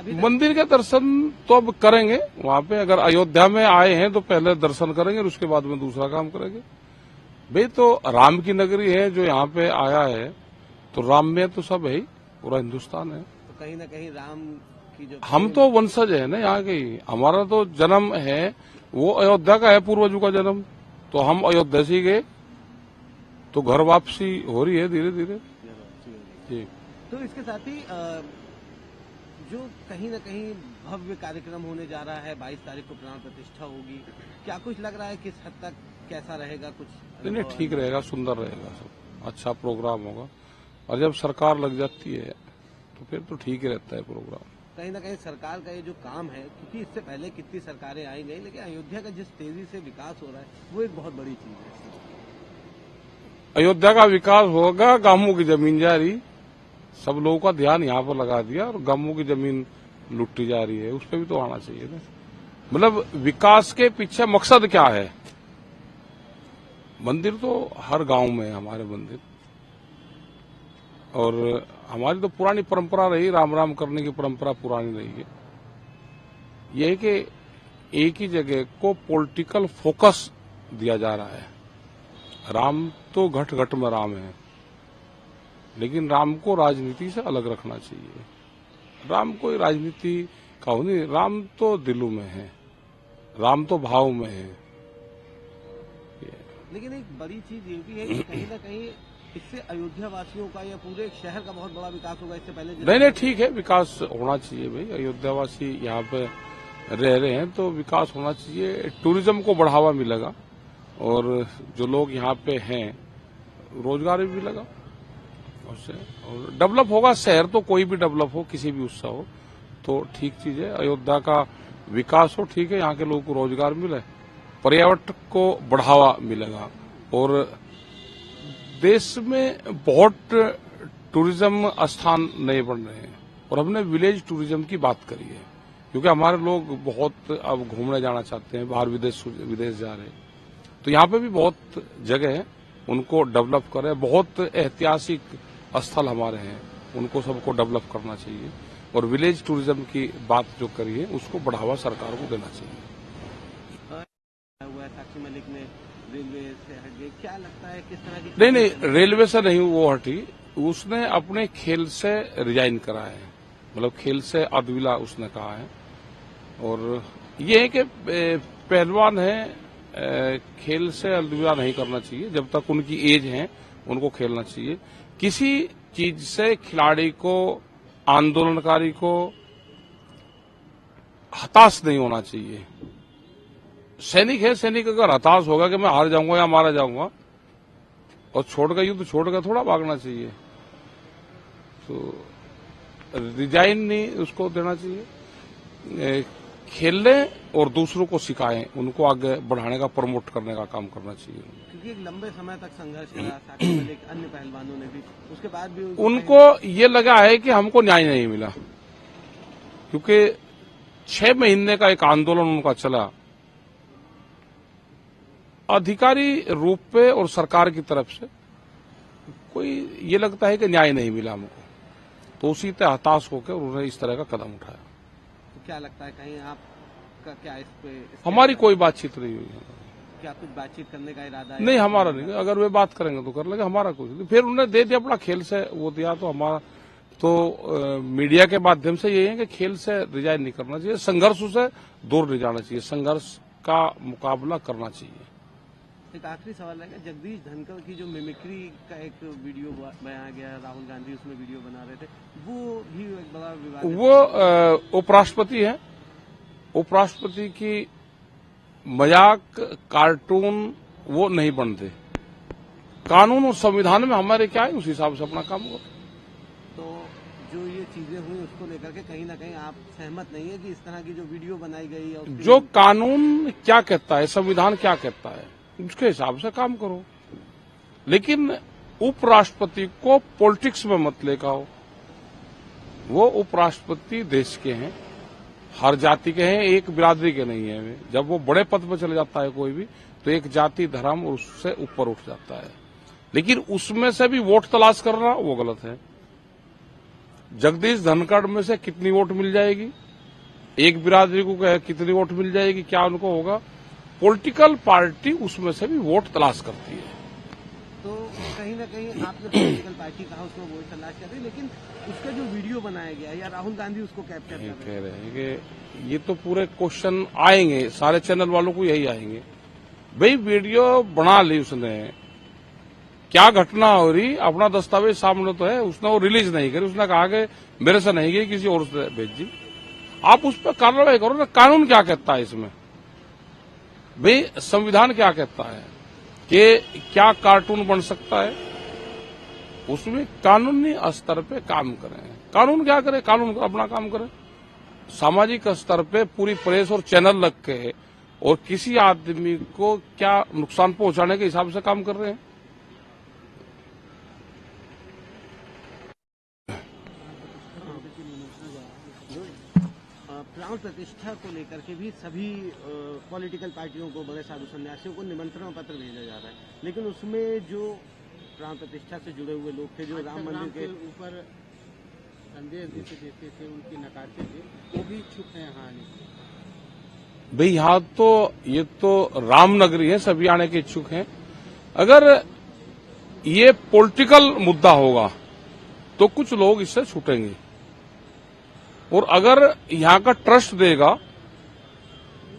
मंदिर के दर्शन तो अब करेंगे वहां पे। अगर अयोध्या में आए हैं तो पहले दर्शन करेंगे और उसके बाद में दूसरा काम करेंगे। भाई तो राम की नगरी है, जो यहाँ पे आया है तो राम में तो सब है ही, पूरा हिंदुस्तान है। तो कहीं ना कहीं राम की जो हम तो वंशज है ना यहाँ के ही, हमारा तो जन्म है वो अयोध्या का है, पूर्वजों का जन्म। तो हम अयोध्या से गए तो घर वापसी हो रही है धीरे धीरे जी। तो इसके साथ ही जो कहीं ना कहीं भव्य कार्यक्रम होने जा रहा है, 22 तारीख को प्राण प्रतिष्ठा होगी, क्या कुछ लग रहा है किस हद तक कैसा रहेगा? कुछ नहीं, ठीक रहेगा, सुंदर रहेगा, सब अच्छा प्रोग्राम होगा। और जब सरकार लग जाती है तो फिर तो ठीक ही रहता है प्रोग्राम। कहीं ना कहीं सरकार का ये जो काम है, क्योंकि इससे पहले कितनी सरकारें आई गई, लेकिन अयोध्या का जिस तेजी से विकास हो रहा है वो एक बहुत बड़ी चीज है। अयोध्या का विकास होगा, गांवों की जमीन जा रही, सब लोगों का ध्यान यहाँ पर लगा दिया और गांवों की जमीन लुटती जा रही है, उस पर भी तो आना चाहिए ना। मतलब विकास के पीछे मकसद क्या है? मंदिर तो हर गांव में है हमारे मंदिर, और हमारी तो पुरानी परंपरा रही, राम राम करने की परंपरा पुरानी रही है। यह है कि एक ही जगह को पॉलिटिकल फोकस दिया जा रहा है। राम तो घट घट में राम है, लेकिन राम को राजनीति से अलग रखना चाहिए। राम कोई राजनीति का हो नहीं, राम तो दिलों में है, राम तो भाव में है। लेकिन एक बड़ी चीज ये भी है कि कहीं ना कहीं इससे अयोध्या वासियों का या पूरे शहर का बहुत बड़ा विकास होगा। इससे पहले नहीं, ठीक है, विकास होना चाहिए भाई। अयोध्या वासी यहाँ पे रह रहे हैं तो विकास होना चाहिए, टूरिज्म को बढ़ावा मिलेगा और जो लोग यहाँ पे हैं रोजगार भी मिलेगा उससे, और डेवलप होगा शहर। तो कोई भी डेवलप हो, किसी भी उससे हो तो ठीक चीज है। अयोध्या का विकास हो, ठीक है, यहाँ के लोगों को रोजगार मिले, पर्यटक को बढ़ावा मिलेगा। और देश में बहुत टूरिज्म स्थान नए बन रहे हैं और हमने विलेज टूरिज्म की बात करी है, क्योंकि हमारे लोग बहुत अब घूमने जाना चाहते हैं, बाहर विदेश जा रहे हैं। तो यहाँ पे भी बहुत जगह है, उनको डेवलप करें। बहुत ऐतिहासिक स्थल हमारे हैं, उनको सबको डेवलप करना चाहिए। और विलेज टूरिज्म की बात जो करी है उसको बढ़ावा सरकार को देना चाहिए। साक्षी मलिक ने रेलवे से हट गई, क्या लगता है किस तरह की? नहीं, रेलवे से नहीं वो हटी, उसने अपने खेल से रिजाइन करा है, मतलब खेल से अदविला उसने कहा है। और ये है कि पहलवान है, खेल से अलविदा नहीं करना चाहिए, जब तक उनकी एज है उनको खेलना चाहिए। किसी चीज से खिलाड़ी को, आंदोलनकारी को हताश नहीं होना चाहिए। सैनिक है, सैनिक अगर हताश होगा कि मैं हार जाऊंगा या मारा जाऊंगा और छोड़ गई युद्ध छोड़ कर थोड़ा भागना चाहिए, तो रिजाइन नहीं उसको देना चाहिए। खेलने और दूसरों को सिखाएं, उनको आगे बढ़ाने का, प्रमोट करने का काम करना चाहिए। क्योंकि एक लंबे समय तक संघर्ष करा साक्षी मलिक, अन्य पहलवानों ने भी, उसके बाद भी उनको ये लगा है कि हमको न्याय नहीं मिला, क्योंकि 6 महीने का एक आंदोलन उनका चला अधिकारी रूप पे और सरकार की तरफ से। कोई ये लगता है कि न्याय नहीं मिला हमको, तो उसी से हताश होकर उन्होंने इस तरह का कदम उठाया। क्या लगता है कहीं आपका क्या इस पे हमारी कोई बातचीत नहीं हुई है। क्या कुछ बातचीत करने का इरादा है? नहीं, हमारा नहीं। अगर वे बात करेंगे तो कर लेंगे, हमारा कुछ नहीं। फिर उन्होंने दे दिया अपना खेल से वो दिया, तो हमारा तो मीडिया के माध्यम से ये है कि खेल से रिजाइन नहीं करना चाहिए, संघर्ष से दूर नहीं जाना चाहिए, संघर्ष का मुकाबला करना चाहिए। एक आखिरी सवाल है, जगदीश धनखड़ की जो मिमिक्री का एक वीडियो बनाया गया, राहुल गांधी उसमें वीडियो बना रहे थे, वो भी एक बड़ा विवाद है। वो उपराष्ट्रपति है, उपराष्ट्रपति की मजाक, कार्टून वो नहीं बनते। कानून और संविधान में हमारे क्या है, उस हिसाब से अपना काम करो। तो जो ये चीजें हुई उसको लेकर के कहीं ना कहीं आप सहमत नहीं है कि इस तरह की जो वीडियो बनाई गई है, जो कानून क्या कहता है, संविधान क्या कहता है, उसके हिसाब से काम करो। लेकिन उपराष्ट्रपति को पॉलिटिक्स में मत लेकर आओ। वो उपराष्ट्रपति देश के हैं, हर जाति के हैं, एक बिरादरी के नहीं है वे। जब वो बड़े पद पर चले जाता है कोई भी, तो एक जाति, धर्म और उससे ऊपर उठ जाता है। लेकिन उसमें से भी वोट तलाश करना वो गलत है। जगदीश धनखड़ में से कितनी वोट मिल जाएगी, एक बिरादरी को कितनी वोट मिल जाएगी, क्या उनको होगा। पॉलिटिकल पार्टी उसमें से भी वोट तलाश करती है। तो कहीं ना कहीं आपने पॉलिटिकल पार्टी कहा, उसमें वोट तलाश कर रही है, लेकिन उसका जो वीडियो बनाया गया या राहुल गांधी उसको कैप्चर कर कह रहे हैं कि ये तो पूरे क्वेश्चन आएंगे, सारे चैनल वालों को यही आएंगे, भाई वीडियो बना ली उसने, क्या घटना हो रही, अपना दस्तावेज सामने तो है, उसने वो रिलीज नहीं करी, उसने कहा कि मेरे से नहीं गई, किसी और से भेजी। आप उस पर कार्रवाई करो ना। कानून क्या कहता है इसमें, भाई संविधान क्या कहता है कि क्या कार्टून बन सकता है, उसमें कानूनी स्तर पे काम करें। कानून क्या करे, कानून अपना काम करे। सामाजिक स्तर पे पूरी प्रेस और चैनल रख के और किसी आदमी को क्या नुकसान पहुंचाने के हिसाब से काम कर रहे हैं। प्राण प्रतिष्ठा को लेकर के भी सभी पॉलिटिकल पार्टियों को, बड़े साधु सन्यासियों को निमंत्रण पत्र भेजा जा रहा है, लेकिन उसमें जो प्राण प्रतिष्ठा से जुड़े हुए लोग थे, जो राम मंदिर के ऊपर संदेश देते थे, उनकी नकारते थे, वो भी इच्छुक हैं यहाँ आने। भाई यहाँ तो ये तो रामनगरी है, सभी आने के इच्छुक हैं। अगर ये पॉलिटिकल मुद्दा होगा तो कुछ लोग इससे छूटेंगे, और अगर यहाँ का ट्रस्ट देगा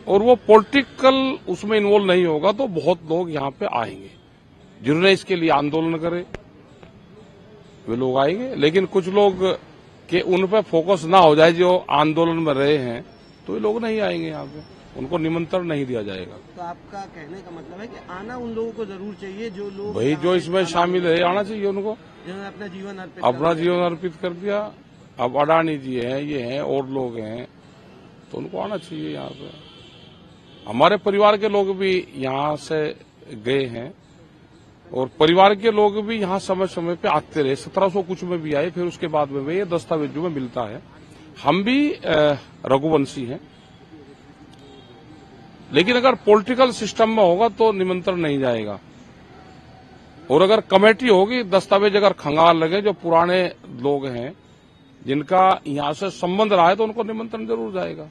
और वो पॉलिटिकल उसमें इन्वॉल्व नहीं होगा तो बहुत लोग यहाँ पे आएंगे। जिन्होंने इसके लिए आंदोलन करे वे लोग आएंगे, लेकिन कुछ लोग के उन पे फोकस ना हो जाए जो आंदोलन में रहे हैं, तो ये लोग नहीं आएंगे यहाँ पे, उनको निमंत्रण नहीं दिया जाएगा। तो आपका कहने का मतलब है कि आना उन लोगों को जरूर चाहिए जो लोग भाई जो इसमें शामिल है, आना चाहिए उनको, जिन्होंने अपना जीवन अर्पित कर दिया। अब अडानी जी हैं, ये हैं, और लोग हैं, तो उनको आना चाहिए यहाँ पे। हमारे परिवार के लोग भी यहाँ से गए हैं, और परिवार के लोग भी यहाँ समय समय पे आते रहे। 1700 कुछ में भी आए, फिर उसके बाद में ये दस्तावेजों में मिलता है। हम भी रघुवंशी हैं, लेकिन अगर पॉलिटिकल सिस्टम में होगा तो निमंत्रण नहीं जाएगा। और अगर कमेटी होगी, दस्तावेज अगर खंगाल लगे, जो पुराने लोग हैं जिनका यहाँ से संबंध रहा है, तो उनको निमंत्रण जरूर जाएगा।